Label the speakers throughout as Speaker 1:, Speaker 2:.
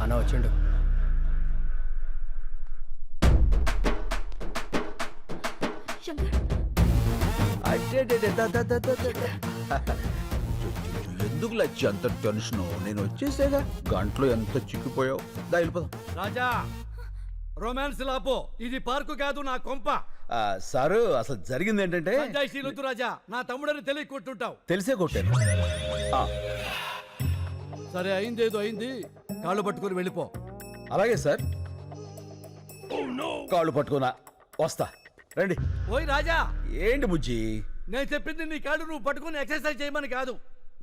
Speaker 1: అన్న వచ్చిండు.
Speaker 2: ఎందుకు లచ్చి అంత టెన్షన్? నేను వచ్చేసేగా, గంటలో ఎంత చిక్కిపోయావు. దా వెళ్ళిపోదాం.
Speaker 3: రాజా, రొమాన్స్ లాపో, ఇది పార్కు కాదు నా కొంప.
Speaker 2: సారు, అసలు జరిగింది ఏంటంటే,
Speaker 3: పంచాయతీలొద్దు రాజా, నా తమ్ముడని తెలియ కొట్టుంటావు.
Speaker 2: తెలిసే కొట్టాను.
Speaker 3: సరే, అయిందేదో అయింది, కాళ్ళు పట్టుకుని వెళ్ళిపో.
Speaker 2: అలాగే సార్, కాళ్ళు పట్టుకున్నా వస్తా. రండి.
Speaker 3: ఓయ్ రాజా,
Speaker 2: ఏంటి బుజ్జి?
Speaker 3: నేను చెప్పింది నీ కాళ్ళు నువ్వు పట్టుకుని ఎక్సర్సైజ్ చేయమని కాదు,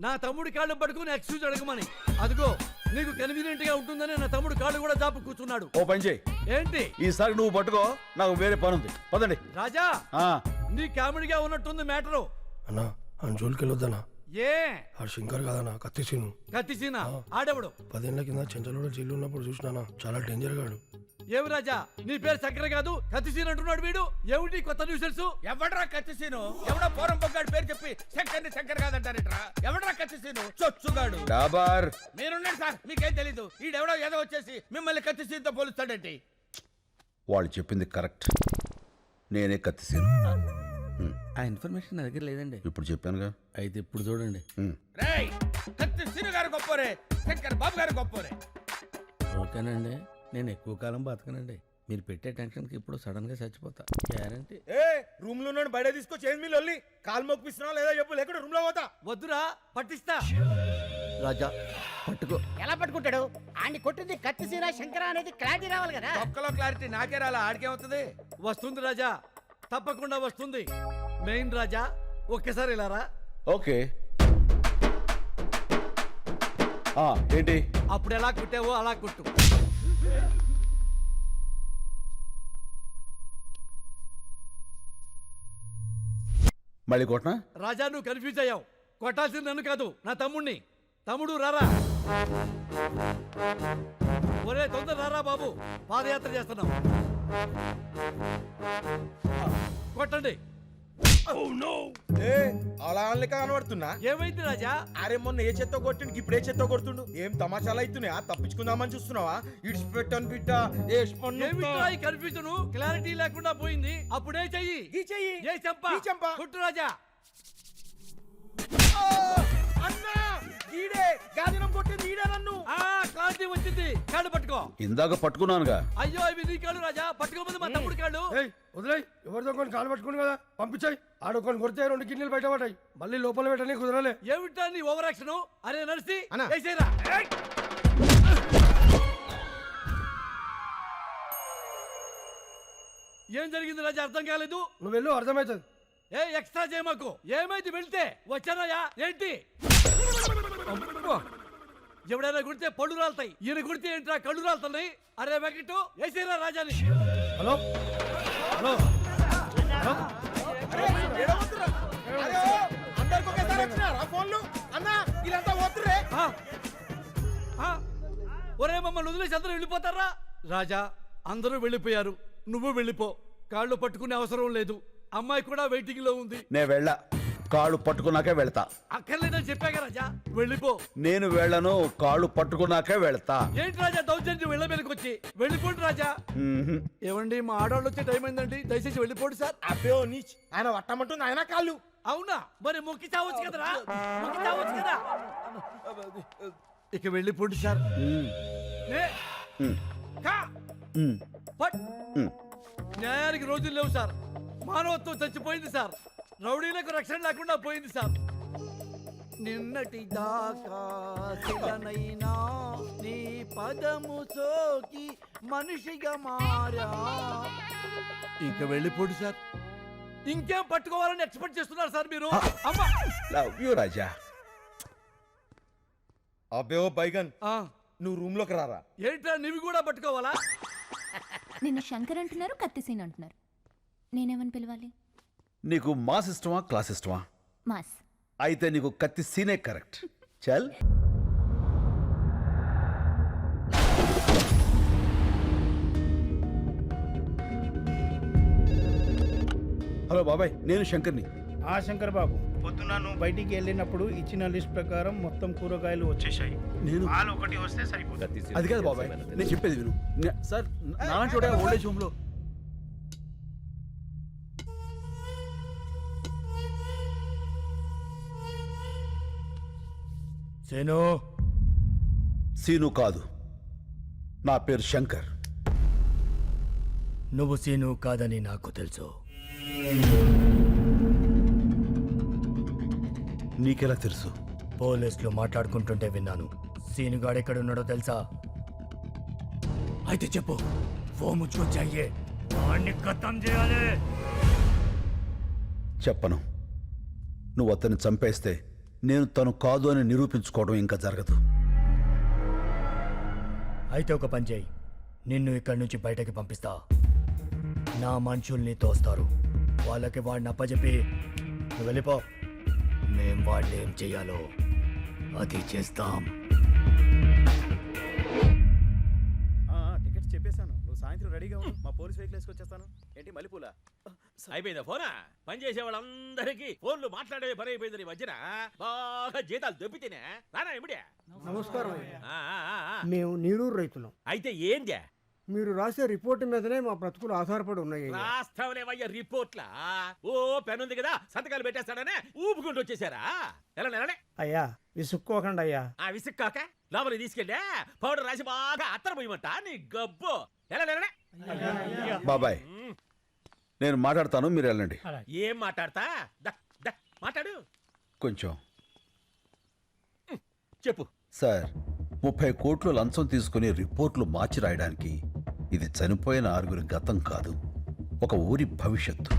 Speaker 3: నా తమ్ముడి కాళ్ళు పట్టుకుని ఎక్స్క్యూజ్ అడగమని. అదిగో నీకు కన్వీనియంట్ గా ఉంటుందని నా తమ్ముడు కాళ్ళు కూడా చాపు కూర్చున్నాడు.
Speaker 2: ఓ పని చేయి,
Speaker 3: ఏంటి?
Speaker 2: ఈసారి నువ్వు పట్టుకో, నాకు వేరే పని ఉంది. పదండి.
Speaker 3: రాజా, నీ కామెడీగా ఉన్నట్టుంది మ్యాటరు.
Speaker 1: అన్నా అని జోలికి వెళ్ళొద్దన్నా.
Speaker 3: ఏ
Speaker 1: ఆ శంకర్ కాదన్నా, కత్తిసీను.
Speaker 3: కత్తిసీనా? ఆడెవడు?
Speaker 1: 10 ఏళ్ల కింద చెంచలోడ జైలు ఉన్నప్పుడు చూసినానా, చాలా డేంజర్ గాడు.
Speaker 3: ఏమి రాజా, నీ పేరు చక్కెర కాదు కత్తిసీన్ అంటున్నాడు వీడు. ఏమిటి కొత్త న్యూసెన్స్?
Speaker 4: ఎవడ్రా కత్తిసీను? ఎవడో పోరం బొగ్గాడు పేరు చెప్పి శంకర్ కాదంటారేట్రా? ఎవడ్రా కత్తిసీను? చొచ్చుగాడు.
Speaker 2: డాబార్,
Speaker 4: మీరున్నారు సార్, మీకేం తెలీదు. ఈడెవడో ఏదో వచ్చేసి మిమ్మల్ని కత్తిసీన్తో పోలుస్తాడేంటి?
Speaker 2: వాళ్ళు చెప్పింది కరెక్ట్, నేనే కత్తిసీను.
Speaker 5: ఆ ఇన్ఫర్మేషన్ నా దగ్గర లేదండి.
Speaker 2: ఇప్పుడు చెప్పానుగా.
Speaker 5: అయితే ఇప్పుడు చూడండి.
Speaker 4: రేయ్, కత్తిసీను గారు గొప్పోరే, శంకర్ బాబు గారు గొప్పోరే.
Speaker 5: ఓకేనండి, నేను ఎక్కువ కాలం బతకనండి. మీరు పెట్టే టెన్షన్కి ఇప్పుడు సడన్ గా చచ్చిపోతా గ్యారంటీ.
Speaker 4: ఏ రూమ్ లో ఉన్నాడు బయట తీసుకొచ్చి ఏం మీరు వెళ్ళి కాలు మొక్కిస్తున్నావు లేదా చెప్పు, లేకుండా రూమ్ లో పోతా.
Speaker 3: వద్దురా, పట్టిస్తా. రాజా పట్టుకో.
Speaker 6: ఎలా పట్టుకుంటాడు? ఆడిని కొట్టింది కత్తిసీన శంకర అనేది క్లారిటీ రావాలి కదా.
Speaker 4: ఒక్కలో క్లారిటీ నాకే రాలా, ఆడికేమవుతుంది?
Speaker 3: వస్తుంది రాజా, తప్పకుండా వస్తుంది. మెయిన్ రాజా, ఒక్కసారి ఇలా రా.
Speaker 2: ఓకే. ఏంటి?
Speaker 3: అప్పుడు ఎలా కుట్టావో అలా కుట్టు.
Speaker 2: మళ్ళీ కొట్నా?
Speaker 3: రాజా, నువ్వు కన్ఫ్యూజ్ అయ్యావు. కొట్టాల్సింది నన్ను కాదు, నా తమ్ముణ్ణి. తమ్ముడు రారా. ఒరే తొందర రారా బాబు, పాదయాత్ర చేస్తున్నాం. కొట్టండి.
Speaker 4: అలా కనబడుతున్నా.
Speaker 3: ఏమైంది రాజా?
Speaker 4: అరే మొన్న ఏ చెత్త కొట్టిండు, ఇప్పుడు ఏ చెత్త కొడుతుండు. ఏం తమాషాలు అవుతున్నాయా? తప్పించుకుందామని చూస్తున్నావా? ఇడ్స్ పెట్టను బిడ్డ.
Speaker 3: కన్ఫ్యూజన్ క్లారిటీ లేకుండా పోయింది. అప్పుడే చెయ్యి.
Speaker 4: ఈ చెయ్యి.
Speaker 3: ఏ చెంప.
Speaker 4: ఈ చెంప.
Speaker 3: కుట్టు రాజా.
Speaker 4: అన్నా, ఈడే గాదినం కొట్టింది, ఈడే నన్ను.
Speaker 3: క్లారిటీ వచ్చింది. కాళ్ళు పట్టుకో.
Speaker 2: ఇందాక పట్టుకున్నానుగా.
Speaker 3: అయ్యో, ఇవి నీ కాళ్ళు రాజా, పట్టుకోమంది మా తమ్ముడు కాళ్ళు.
Speaker 1: వదిలేయ్, ఎవరితో కొన్ని కాలు పట్టుకుని కదా పంపించాయి. ఆడొకని కొడితే 2 కిడ్నీలు బయట పడ్డాయి. మళ్ళీ లోపల పెట్టని కుదరలే.
Speaker 3: ఏమిటా నీ ఓవర్ యాక్షన్? అరే నర్సి,
Speaker 4: అన్నా.
Speaker 3: వేసేయరా. ఏం జరిగింది రాజా, అర్థం కాలేదు.
Speaker 1: నువ్వు వెళ్ళు, అర్థమవుతుంది.
Speaker 3: ఏ ఎక్స్ట్రా చేయమాకు. ఏమైంది వెళ్తే? వచ్చానయ్యా. ఏంటి? ఎవడైనా కుడితే పళ్ళు రాలుతాయి, ఈయన కుడితే ఏంట్రా కళ్ళు రాలుతున్నాయి. అరే వెంకటు, వేసేరా రాజాని.
Speaker 1: హలో హలో
Speaker 4: అందరికి ఒకేసారి వచ్చినారా ఫోన్లు? అన్నా, వీళ్ళంతా పోతుర్రే.
Speaker 3: ఒరే, మమ్మల్ని వదిలేసి అందరూ వెళ్ళిపోతారా? రాజా, అందరూ వెళ్ళిపోయారు, నువ్వు వెళ్ళిపో. కాళ్ళు పట్టుకునే అవసరం లేదు. అమ్మాయి కూడా వెయిటింగ్ లో ఉంది.
Speaker 2: నేను వెళ్ళా, కాళ్ళు పట్టుకున్నాకే వెళ్తా.
Speaker 3: అక్కర్లేదని చెప్పాగా రాజా, వెళ్ళిపో.
Speaker 2: నేను వెళ్ళను, కాళ్ళు పట్టుకున్నాకే వెళ్తా.
Speaker 3: ఏంటి రాజా దౌర్జన్యం? వెళ్ళ మీదకి వచ్చి వెళ్ళిపోండి రాజా. ఏమండి, మా ఆడవాళ్ళు వచ్చే టైం అయిందండి, దయచేసి వెళ్ళిపోండి సార్.
Speaker 4: అబ్బో నీచ్, ఆయన వట్టమంటుంది ఆయన కాళ్ళు.
Speaker 3: అవునా? మరి మొక్కి చావచ్చు కదరా, మొక్కి చావచ్చు కదా. ఇక వెళ్ళిపోండి సార్. న్యాయానికి రోజులు లేవు సార్. మానవత్వం చచ్చిపోయింది సార్. రౌడీలకు రక్షణ లేకుండా పోయింది సార్. నిన్నటి దాకా శిలనైనా నీ పదము సోకి మనిషిగా మారా. ఇక వెళ్ళిపోండి సార్. ఇంకేం పట్టుకోవాలని ఎక్స్పెక్ట్ చేస్తున్నారు సార్ మీరు? అమ్మా,
Speaker 2: లవ్ యూ రాజా.
Speaker 4: అబ్బే ఓ బైగన్, నువ్వు రూమ్ లోకి రారా.
Speaker 3: ఏంట్రా, నీవి కూడా పట్టుకోవాలా?
Speaker 7: నిన్ను శంకర్ అంటున్నారు, కత్తిసీన్ అంటున్నారు. నేనేమని పిలవాలి?
Speaker 2: నీకు మాస్ ఇష్టమా, క్లాస్ ఇష్టమా?
Speaker 7: మాస్.
Speaker 2: అయితే నీకు కత్తి సీనే కరెక్ట్. చల్. హలో బాబాయ్, నేను శంకర్ని.
Speaker 4: శంకర్ బాబు,
Speaker 8: పొద్దున నువ్వు బయటికి వెళ్ళినప్పుడు ఇచ్చిన లిస్ట్ ప్రకారం మొత్తం కూరగాయలు వచ్చేసాయి.
Speaker 2: నేను
Speaker 8: పాలు ఒకటి వస్తే సరిపోతుంది.
Speaker 2: అది కాదు బాబాయ్, నేను చెప్పేది విను. సార్ నాలాంటి వాడే ఓల్డేజ్ హోమ్ లో
Speaker 1: సేను
Speaker 2: సీను కాదు, నా పేరు శంకర్.
Speaker 1: నువ్వు సీను కాదని నాకు తెలుసు.
Speaker 2: నీకెలా తెలుసు?
Speaker 1: పోలీసులు మాట్లాడుకుంటుంటే విన్నాను. సీనుగాడు ఎక్కడున్నాడో తెలుసా? అయితే చెప్పు. ఓ ముచ్చుకో చాయ్యే, వాణ్ణి ఖతం చేయాలి.
Speaker 2: చెప్పను. నువ్వు అతన్ని చంపేస్తే నేను తను కాదు అని నిరూపించుకోవడం ఇంకా జరగదు.
Speaker 1: అయితే ఒక పని చేయి, నిన్ను ఇక్కడి నుంచి బయటకి పంపిస్తా. నా మనుషుల్ని తోస్తారు, వాళ్ళకి వాడిని అప్పచెప్పి నువ్వు వెళ్ళిపో. మేం వాళ్ళు ఏం చెయ్యాలో అది చేస్తాం.
Speaker 8: టికెట్స్ చెప్పేశాను, నువ్వు సాయంత్రం రెడీగా ఉండు. మా పోలీస్ వెహికల్ వేసుకొచ్చేస్తాను. ఏంటి మల్లెపూల?
Speaker 4: అయిపోయిందా ఫోనా? పని చేసే వాళ్ళందరికీ ఫోన్లు మాట్లాడే పని అయిపోయింది. ఈ మధ్యన బాగా జీతాలు దొబ్బితేనే రానా ఇమిడే.
Speaker 9: నమస్కారం.
Speaker 4: ఆ, ఆ, ఆ, ఆ.
Speaker 9: మేము నీరూరు రైతులం.
Speaker 4: అయితే ఏందే
Speaker 9: మీరు రాసే రిపోర్ట్ మీదనే మా బ్రతుకులు ఆధారపడి ఉన్నాయి.
Speaker 4: రాస్తావులేవయ్య రిపోర్ట్లా? ఓ పెన్ ఉంది కదా, సంతకాలు పెట్టేస్తాడనే ఊపుకుంటూ వచ్చేసారా? ఎలా నెలనే
Speaker 9: అయ్యా విసుక్కోకండి అయ్యా.
Speaker 4: ఆ విసుక్కాక లోపలికి తీసుకెళ్ళా పౌడర్ రాసి బాగా అత్తర పోయమంట నీ గబ్బు. ఎలా నెలనే
Speaker 2: బాబాయ్, నేను మాట్లాడతాను, మీరు వెళ్ళండి.
Speaker 4: ఏం మాట్లాడతా? మాట్లాడు
Speaker 2: కొంచెం.
Speaker 4: చెప్పు.
Speaker 2: సార్, 30 కోట్లు లంచం తీసుకుని రిపోర్ట్లు మార్చి రాయడానికి ఇది చనిపోయిన 6 గతం కాదు, ఒక ఊరి భవిష్యత్తు.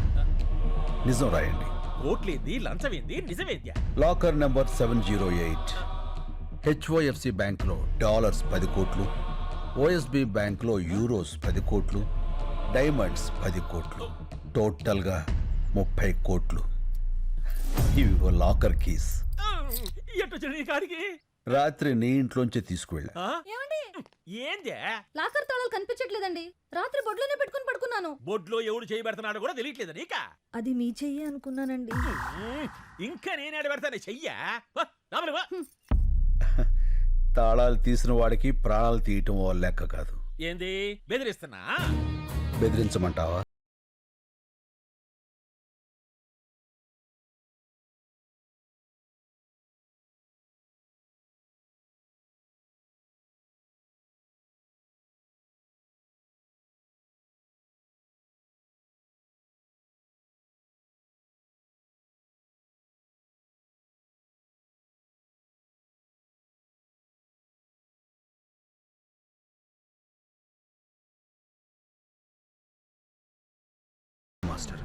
Speaker 2: నిజం రాయండి.
Speaker 4: కోట్లేంది, లంచమేంది, నిజమేంద్యా?
Speaker 2: లాకర్ నెంబర్ 708 HOFC బ్యాంక్లో డాలర్స్ 10 కోట్లు, OSB బ్యాంక్లో యూరోస్ 10 కోట్లు, డైమండ్స్ 10 కోట్లు, టోటల్గా 30 కోట్లు. ఇవిగో లాకర్ కీస్.
Speaker 4: ఎట్టొచ్చిన నీ కాడికి?
Speaker 2: రాత్రి నీ ఇంట్లోంచి తీసుకువెళ్ళా.
Speaker 4: ఆ?
Speaker 7: ఏమండి?
Speaker 4: ఏందే?
Speaker 7: లాకర్ తాళాలు కనిపించట్లేదండి. రాత్రి బొడ్లోనే పెట్టుకుని పడుకున్నాను.
Speaker 4: బొడ్లో ఎవడు చేయబెడుతున్నాడో కూడా తెలియట్లేదు నీకా?
Speaker 7: అది మీ చెయ్యి అనుకున్నానండి.
Speaker 4: ఇంకా నేనేడ పెడతానే చెయ్యా? రాములు వా.
Speaker 2: తాళాలు తీసిన వాడికి ప్రాణాలు తీయటం ఓ లెక్క కాదు.
Speaker 4: ఏంది బెదిరిస్తున్నా?
Speaker 2: బెదిరించమంటావా? మాస్టర్